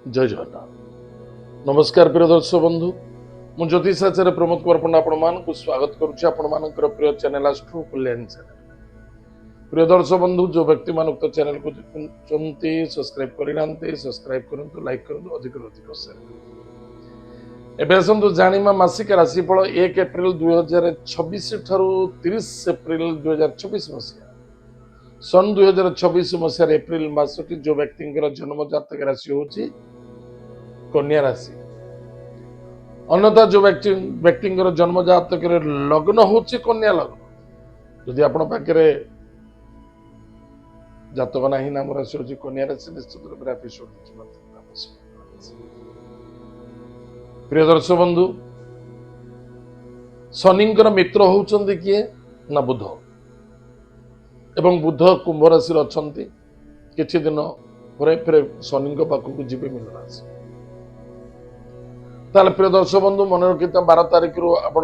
जय जगन्नाथ। नमस्कार प्रिय दर्शक बंधु, मु ज्योतिषाचार्य प्रमोद कुमार पंडा आपण स्वागत करुच्ची आपण प्रिय चैनल आस्ट्रो कल्याण चैनल। प्रिय दर्शक बंधु, जो व्यक्ति मान उक्त चैनल को देखते सब्सक्राइब करना सब्सक्राइब करूँ, लाइक करूँ, अधिक अधिक शेयर करूँ। एबे आसतु जानिमा मासिक राशिफल 1 एप्रिल 2026 ठारू 30 एप्रिल 2026 मसीहा सन 2026 मसीह एप्रिल मासटी जो व्यक्ति जन्म जातक राशि होची कन्या राशि। अन्यथा जो व्यक्ति जन्म जातक लग्न होची कन्या लग्न। यदि आपण पाखे जातक नाही नाम राशि होची कन्या राशि, निश्चित रूप से एपिसोड देखिबा आवश्यक। प्रिय दर्शक बंधु, शनिंकर मित्र होउचंदी किए ना बुध, एवं बुध कुंभ राशि अच्छी किछि दिन पर फिर शनि पाखक जी मीन राशि। ताले प्रिय दर्शक बंधु मन रखिता 12 तारिख रु आपण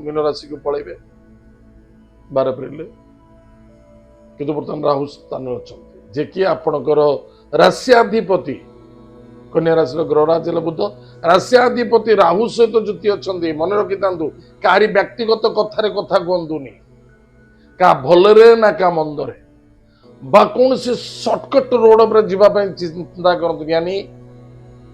मीन राशि को पलैबे 12 एप्रिल, किंतु बर्तमान राहु स्थान अच्छा जे कि आपणकर राशियाधिपति कन्या राशि ग्रहराज बुध, राशियाधिपति राहु सहित जुति अच्छा। मन रखिता कहारी व्यक्तिगत कथार कथा कहतुनि, का भलरे ना का मंदरे बा कौन से शॉर्टकट रोड पर जीवाई चिंता करते, यानी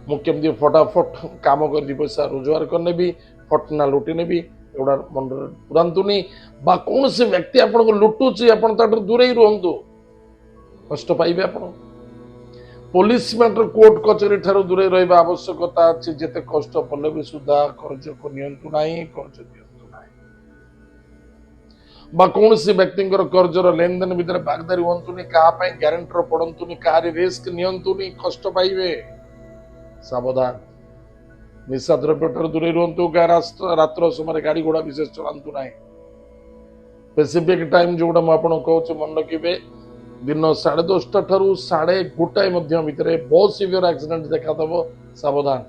मुझे फटाफट काम कर पैसा रोजगार करने भी फटना लुटी ने भी एवढा मन पुरातुनि, बा कौन से व्यक्ति आपन को लुटुची आपन ताटर दूरे ही रुहंतु, कष्ट पाइबे। आपन पुलिस मैटर कोर्ट कचेरी ठारू दूरे रहिबा आवश्यकता अछि। जेते कष्ट पले भी सुधा कर्ज को नियंतु नाही, कर्ज दियंतु नाही, बा कौन से व्यक्ति कर्जर लेन देन भितर भागदारी हुंतुनि, कहा ग्यारंटर पड़ंतुनि, कहारी रिस्क नियंतुनि, कष्ट पाइबे। सावधान, निशा द्रव्य ठार दूरे रुहंतु, रात्र समय गाड़ी घोड़ा विशेष चलांतु नाही। स्पेसिफिक टाइम जोड़ा मुझे कहूँ मन रखिए, दिन 10:30 ठारू 1:30 भितर बहुत सीवियर एक्सीडेंट देखा दब। सावधान,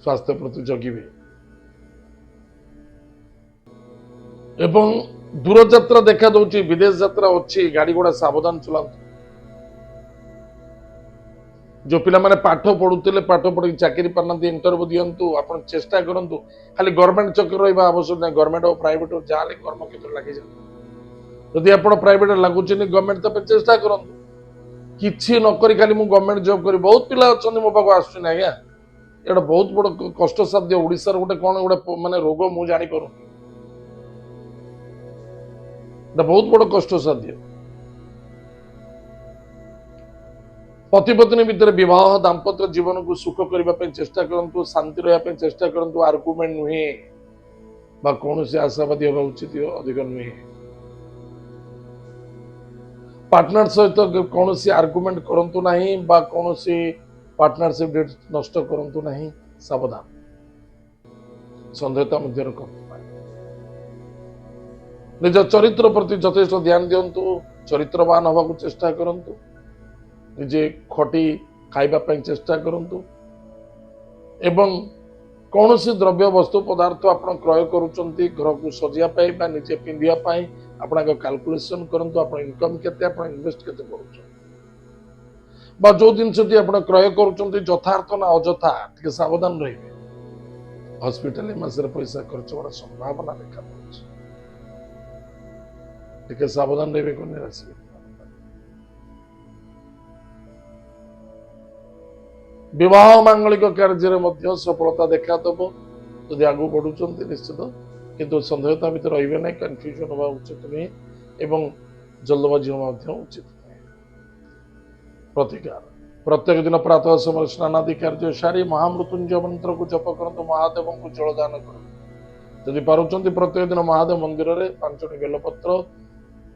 स्वास्थ्य प्रति जगिबे। एवं दूर यात्रा देखा दूची, विदेश यात्रा अच्छी, गाड़ी घोड़ा सावधान चलांतु। जो पिला माने पाठ पढ़ुते पाठ पढ़ी चाकरी पाना इंटरव्यू दिंतु, आप चेष्टा करूँ। खाली गवर्नमेंट चक्कर रहा आवश्यक नहीं, गवर्नमेंट और प्राइवेट जहाँ कर्म क्षेत्र लगी जाए। जदि आप प्राइवेट लगुच गवर्नमेंट तो चेष्टा करूँ, किसी नक खाली मुझे गवर्नमेंट जॉब करी। बहुत पिला अच्छा मो पाक आसुन, आज्ञा ये बहुत बड़ कष्ट साध्य ओडिशार गोटे कौन गोटे माने रोग मुझे जापर, बहुत बड़ कष्ट साध्य। पति पत्नी भितर विवाह दाम्पत्य जीवन को सुख करने चेष्टा करूँ, शांति रहा चेष्टा करूँ। आर्गुमेंट नुहे बा कौन से आशावादी हवा उचित अधिक नुहे। पार्टनर सहित कौन सी आर्गुमेंट करंतु नहीं बा कौन सी पार्टनरशिप डेट नष्ट करंतु नहीं। सावधान, संदेहता मध्य रखंतु नहीं। निज चरित्र प्रति यथेष्ट ध्यान दिंतु, चरित्रवान हवा को चेष्टा करंतु, निजे खटी खाइबा ପାଇଁ चेष्टा करंतु। एवं कौन सी द्रव्य वस्तु पदार्थ आपण क्रय करूचंती घर को सजिया पाई बा निजे पिंधिया पाई आपना कैलकुलेशन करंतु। आपण इनकम केते, आपण इन्वेस्ट केते करूचो बा जो दिन से आपण क्रय करूचंती यथार्थ ना अजथा, टिके सावधान रहिबे। हॉस्पिटल मासरे पैसा खर्च होवार संभावना देखा पड़ुछ, टिके सावधान रहिबे। कन्या राशि विवाह मांगलिक कार्य सफलता देखा दब जदि आगू बढ़ुंट निश्चित, किंतु संदेहता भितर रही ना, कन्फ्यूजन हवा उचित नुहे एवं जल्दबाजी हवा उचित नुहे। प्रतिकार प्रत्येक दिन प्रातः समय स्नानादि कार्य सारी महामृत्युंजय मंत्र को जप करते, महादेव को जलदान करते। जदि पारुंट प्रत्येक दिन महादेव मंदिर में 5टी बेलपत्र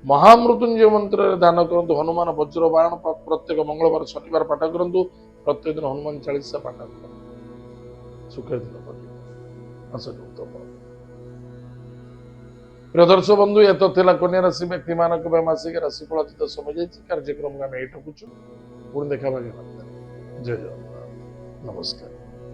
महामृत्युंजय मंत्र दान करूँ। हनुमान वज्र बाण प्रत्येक मंगलवार शनिवार पाठ करूँ। प्रत्येक दिन हनुमान 40 पाठ कर सुखे दिन प्रिय दर्शक बंधु, ये तो कन्या राशि व्यक्ति मानक मासिक राशिफल अतीत समय कार्यक्रम में ठकुचु। पुणी देखा। जय जगन्नाथ, नमस्कार।